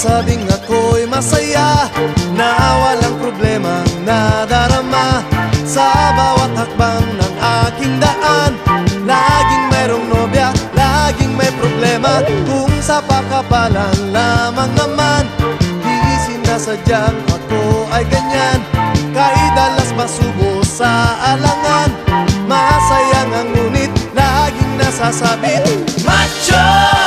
Sinasabing ako'y masaya na walang problemang nadarama. Sa bawat hakbang ng aking daan, laging mayroong nobya, laging may problema. Kung sa pakapalan lamang naman, di sinasadyang ako ay ganyan. Kahit dalas masubo sa alangan, masaya nga ngunit laging nasasabit, macho!